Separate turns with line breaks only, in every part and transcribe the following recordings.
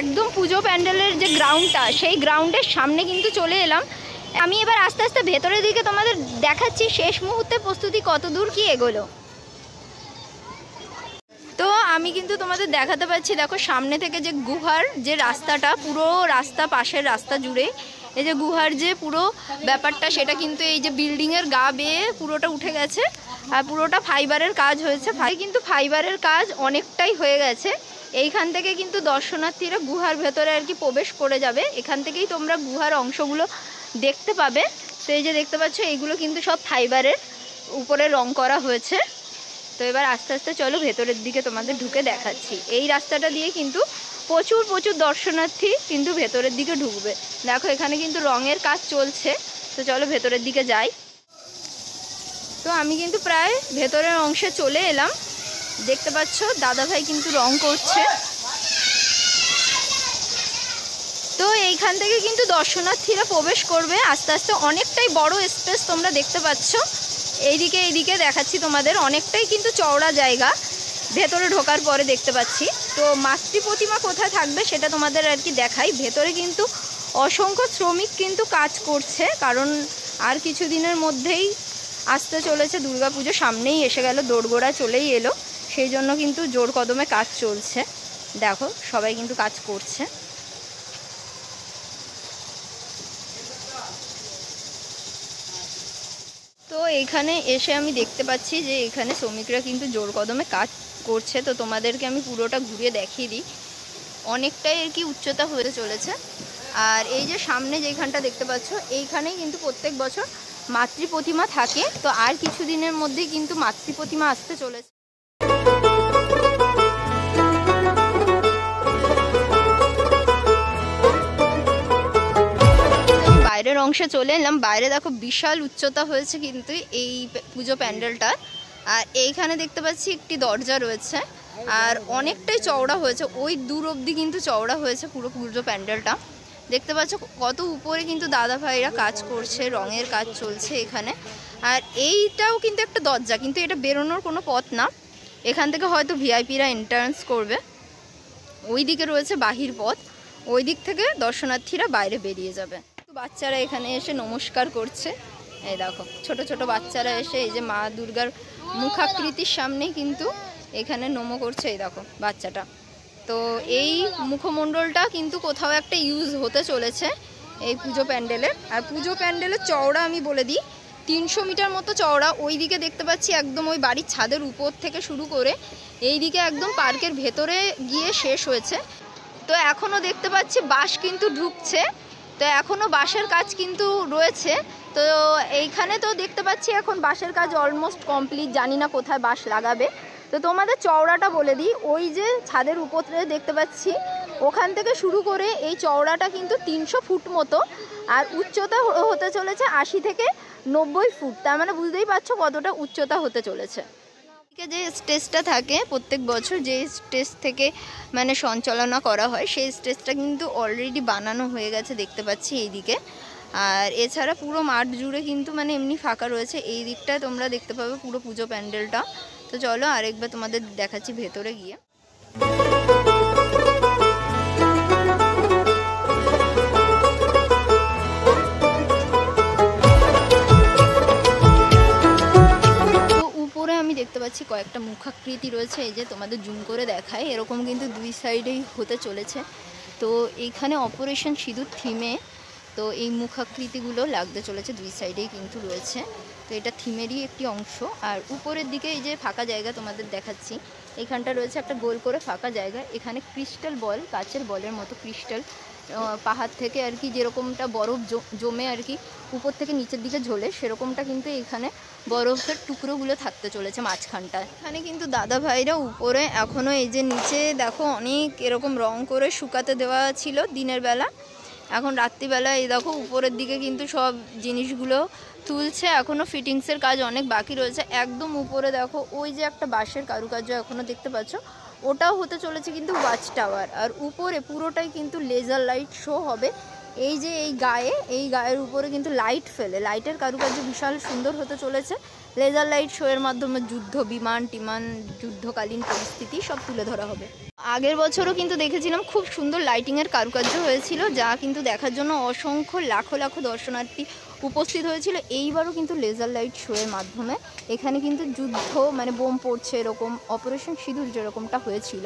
একদম পুজো প্যান্ডেলের যে গ্রাউন্ডটা, সেই গ্রাউন্ডের সামনে কিন্তু চলে এলাম। আমি এবার আস্তে আস্তে ভেতরের দিকে তোমাদের দেখাচ্ছি শেষ মুহূর্তে প্রস্তুতি কত দূর কি এগোলো। তো আমি কিন্তু তোমাদের দেখাতে পাচ্ছি, দেখো সামনে থেকে যে গুহার যে রাস্তাটা, পুরো রাস্তা পাশের রাস্তা জুড়ে এই যে গুহার যে পুরো ব্যাপারটা, সেটা কিন্তু এই যে বিল্ডিংয়ের গা বেয়ে পুরোটা উঠে গেছে আর পুরোটা ফাইবারের কাজ হয়েছে। কিন্তু ফাইবারের কাজ অনেকটাই হয়ে গেছে। এইখান থেকে কিন্তু দর্শনার্থীরা গুহার ভেতরে আর কি প্রবেশ করে যাবে। এখান থেকেই তোমরা গুহার অংশগুলো দেখতে পাবে। তো এই যে দেখতে পাচ্ছ, এইগুলো কিন্তু সব ফাইবারের উপরে রং করা হয়েছে। তো এবার আস্তে আস্তে চলো ভেতরের দিকে তোমাদের ঢুকে দেখাচ্ছি। এই রাস্তাটা দিয়ে কিন্তু প্রচুর দর্শনার্থী কিন্তু ভেতরের দিকে ঢুকবে। দেখো এখানে কিন্তু রঙের কাজ চলছে। তো চলো ভেতরের দিকে যাই। তো আমি কিন্তু প্রায় ভেতরের অংশে চলে এলাম। দেখতে পাচ্ছ দাদাভাই কিন্তু রং করছে। তো এইখান থেকে কিন্তু দর্শনার্থীরা প্রবেশ করবে আস্তে আস্তে। অনেকটাই বড় স্পেস তোমরা দেখতে পাচ্ছ। এইদিকে দেখাচ্ছি তোমাদের, অনেকটাই কিন্তু চওড়া জায়গা ভেতরে ঢোকার পরে দেখতে পাচ্ছি। তো মাতৃ প্রতিমা কোথায় থাকবে সেটা তোমাদের আর কি দেখাই। ভেতরে কিন্তু অসংখ্য শ্রমিক কিন্তু কাজ করছে, কারণ আর কিছু দিনের মধ্যেই আসতে চলেছে দুর্গাপুজো, সামনেই এসে গেল, দোরগোড়া চলেই এলো। সেই জন্য কিন্তু জোর কদমে কাজ চলছে। দেখো সবাই কিন্তু কাজ করছে। তো এখানে এসে আমি দেখতে পাচ্ছি যে এখানে শ্রমিকরা কিন্তু জোর কদমে কাজ করছে। তো তোমাদেরকে আমি পুরোটা ঘুরিয়ে দেখিয়ে দিই। অনেকটাই আর কি উচ্চতা হয়ে চলেছে। আর এই যে সামনে যেখানটা দেখতে পাচ্ছ, এইখানেই কিন্তু প্রত্যেক বছর মাতৃ প্রতিমা থাকে। তো আর কিছু দিনের মধ্যেই কিন্তু মাতৃ প্রতিমা আসতে চলেছে। বাইরের অংশে চলে এলাম। বাইরে দেখো বিশাল উচ্চতা হয়েছে কিন্তু এই পুজো প্যান্ডেলটা। আর এইখানে দেখতে পাচ্ছি একটি দরজা রয়েছে আর অনেকটাই চওড়া হয়েছে, ওই দূর অবধি কিন্তু চওড়া হয়েছে পুরো পুজো প্যান্ডেলটা। দেখতে পাচ্ছ কত উপরে কিন্তু দাদা ভাইরা কাজ করছে, রঙের কাজ চলছে এখানে। আর এইটাও কিন্তু একটা দরজা, কিন্তু এটা বেরোনোর কোনো পথ না। এখান থেকে হয়তো ভিআইপিরা এন্ট্রান্স করবে। ওই দিকে রয়েছে বাহির পথ, ওই দিক থেকে দর্শনার্থীরা বাইরে বেরিয়ে যাবে। বাচ্চারা এখানে এসে নমস্কার করছে। এই দেখো ছোট ছোট বাচ্চারা এসে এই যে মা দুর্গার মুখাকৃতির সামনে কিন্তু এখানে নমো করছে। এই দেখো বাচ্চাটা। তো এই মুখমণ্ডলটা কিন্তু কোথাও একটা ইউজ হতে চলেছে এই পুজো প্যান্ডেলের। আর পুজো প্যান্ডেলের চওড়া আমি বলে দিই 300 মিটার মতো চওড়া। ওই দিকে দেখতে পাচ্ছি একদম ওই বাড়ির ছাদের উপর থেকে শুরু করে এই দিকে একদম পার্কের ভেতরে গিয়ে শেষ হয়েছে। তো এখনও দেখতে পাচ্ছি বাঁশ কিন্তু ঢুকছে। তো এখনও বাঁশের কাজ কিন্তু রয়েছে। তো এইখানে তো দেখতে পাচ্ছি এখন বাঁশের কাজ অলমোস্ট কমপ্লিট, জানি না কোথায় বাঁশ লাগাবে। তো তোমাদের চওড়াটা বলে দিই, ওই যে ছাদের উপরে দেখতে পাচ্ছি ওখান থেকে শুরু করে এই চওড়াটা কিন্তু 300 ফুট মতো। আর উচ্চতা হতে চলেছে 80 থেকে 90 ফুট। তার মানে বুঝতেই পারছো কতটা উচ্চতা হতে চলেছে। যে স্টেজটা থাকে প্রত্যেক বছর, যে স্টেজ থেকে মানে সঞ্চালনা করা হয়, সেই স্টেজটা কিন্তু অলরেডি বানানো হয়ে গেছে দেখতে পাচ্ছি এইদিকে। আর এছাড়া পুরো মাঠ জুড়ে কিন্তু মানে এমনি ফাঁকা রয়েছে। এই দিকটায় তোমরা দেখতে পাবে পুরো পুজো প্যান্ডেলটা। তো চলো আরেকবার তোমাদের দেখাচ্ছি ভেতরে গিয়ে। আমি দেখতে পাচ্ছি কয়েকটা মুখাকৃতি রয়েছে। এই যে তোমাদের জুম করে দেখায়, এরকম কিন্তু দুই সাইডেই হতে চলেছে। তো এইখানে অপারেশন সিঁদুর থিমে তো এই মুখাকৃতিগুলো লাগতে চলেছে, দুই সাইডেই কিন্তু রয়েছে। তো এটা থিমেরই একটি অংশ। আর উপরের দিকে এই যে ফাঁকা জায়গা তোমাদের দেখাচ্ছি, এখানটা রয়েছে একটা গোল করে ফাঁকা জায়গা। এখানে ক্রিস্টাল বল, কাচের বলের মতো ক্রিস্টাল পাহাড় থেকে আর কি যেরকমটা বরফ জমে আর কি উপর থেকে নিচের দিকে ঝোলে, সেরকমটা কিন্তু এখানে বরফের টুকরোগুলো থাকতে চলেছে মাঝখানটায়। এখানে কিন্তু দাদা ভাইরা উপরে এখনও এই যে নিচে দেখো অনেক এরকম রং করে শুকাতে দেওয়া ছিল দিনের বেলা। এখন রাত্রিবেলা এই দেখো উপরের দিকে কিন্তু সব জিনিসগুলো তুলছে। এখনও ফিটিংসের কাজ অনেক বাকি রয়েছে। একদম উপরে দেখো ওই যে একটা বাঁশের কারুকার্য এখনও দেখতে পাচ্ছ, ওটাও হতে চলেছে কিন্তু ওয়াচ টাওয়ার। আর উপরে পুরোটাই কিন্তু লেজার লাইট শো হবে। এই যে এই গায়ের উপরে কিন্তু লাইট ফেলে, লাইটের কারুকার্য বিশাল সুন্দর হতে চলেছে। লেজার লাইট শো এর মাধ্যমে যুদ্ধ বিমান টিমান, যুদ্ধকালীন পরিস্থিতি সব তুলে ধরা হবে। আগের বছরও কিন্তু দেখেছিলাম খুব সুন্দর লাইটিংয়ের কারুকার্য হয়েছিল, যা কিন্তু দেখার জন্য অসংখ্য লাখো লাখো দর্শনার্থী উপস্থিত হয়েছিল। এইবারও কিন্তু লেজার লাইট শোয়ের মাধ্যমে এখানে কিন্তু যুদ্ধ মানে বোম পড়ছে, এরকম অপারেশন সিঁদুর যেরকমটা হয়েছিল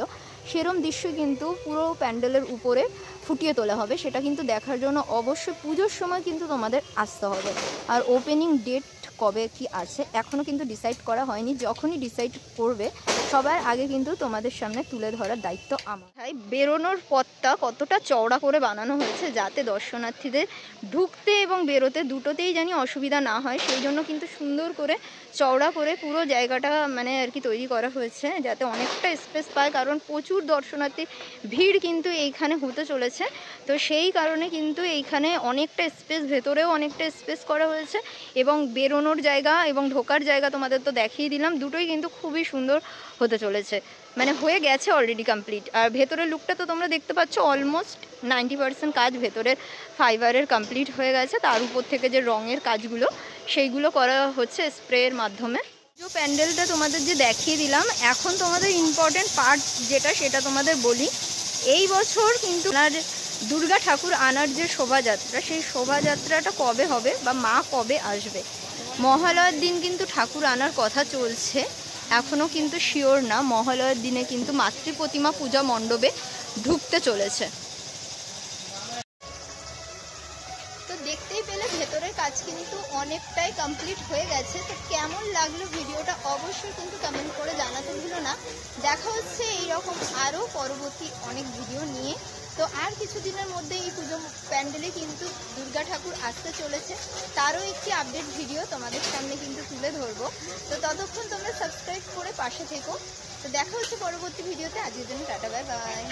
সেরকম দৃশ্য কিন্তু পুরো প্যান্ডেলের উপরে ফুটিয়ে তোলা হবে। সেটা কিন্তু দেখার জন্য অবশ্যই পুজোর সময় কিন্তু তোমাদের আসতে হবে। আর ওপেনিং ডেট কবে কি আছে এখনও কিন্তু ডিসাইড করা হয়নি, যখনই ডিসাইড করবে সবার আগে কিন্তু তোমাদের সামনে তুলে ধরার দায়িত্ব আমার। তাই বেরোনোর পথটা কতটা চওড়া করে বানানো হয়েছে যাতে দর্শনার্থীদের ঢুকতে এবং বেরোতে দুটোতেই জানি অসুবিধা না হয়, সেই জন্য কিন্তু সুন্দর করে চওড়া করে পুরো জায়গাটা মানে আর কি তৈরি করা হয়েছে যাতে অনেকটা স্পেস পায়, কারণ প্রচুর দর্শনার্থী ভিড় কিন্তু এইখানে হতে চলেছে। তো সেই কারণে কিন্তু এইখানে অনেকটা স্পেস, ভেতরেও অনেকটা স্পেস করা হয়েছে এবং বেরোনোর জায়গা এবং ঢোকার জায়গা তোমাদের তো দেখিয়ে দিলাম, দুটোই কিন্তু খুবই সুন্দর হতে চলেছে, মানে হয়ে গেছে অলরেডি কমপ্লিট। আর ভেতরের লুকটা তো তোমরা দেখতে পাচ্ছ, অলমোস্ট 90% কাজ ভেতরের ফাইবারের কমপ্লিট হয়ে গেছে। তার উপর থেকে যে রঙের কাজগুলো সেইগুলো করা হচ্ছে স্প্রের মাধ্যমে। যে প্যান্ডেলটা তোমাদের যে দেখিয়ে দিলাম, এখন তোমাদের ইম্পর্টেন্ট পার্ট যেটা সেটা তোমাদের বলি। এই বছর কিন্তু দুর্গা ঠাকুর আনার যে শোভাযাত্রা, সেই শোভাযাত্রাটা কবে হবে বা মা কবে আসবে। মহালয়ার দিন কিন্তু ঠাকুর আনার কথা চলছে, এখনও কিন্তু শিওর না। মহালয়ার দিনে কিন্তু মাতৃ প্রতিমা পূজা মণ্ডপে ঢুকতে চলেছে। তো দেখতেই পেলে ভেতরের কাজ কিন্তু অনেকটাই কমপ্লিট হয়ে গেছে। তো কেমন লাগলো ভিডিওটা অবশ্যই কিন্তু কমেন্ট করে জানাতে ভুলো না। দেখা হচ্ছে এইরকম আরও পরবর্তী অনেক ভিডিও নিয়ে। তো আর কিছুদিনের মধ্যে এই পুজো প্যান্ডেলে কিন্তু দুর্গা ঠাকুর আসতে চলেছে, তারও একটি আপডেট ভিডিও তোমাদের সামনে কিন্তু তুলে ধরবো। তো ততক্ষণ তোমরা সাবস্ক্রাইব করে পাশে থেকো। তো দেখা হচ্ছে পরবর্তী ভিডিওতে। আজকের জন্য টাটা, বাই বাই।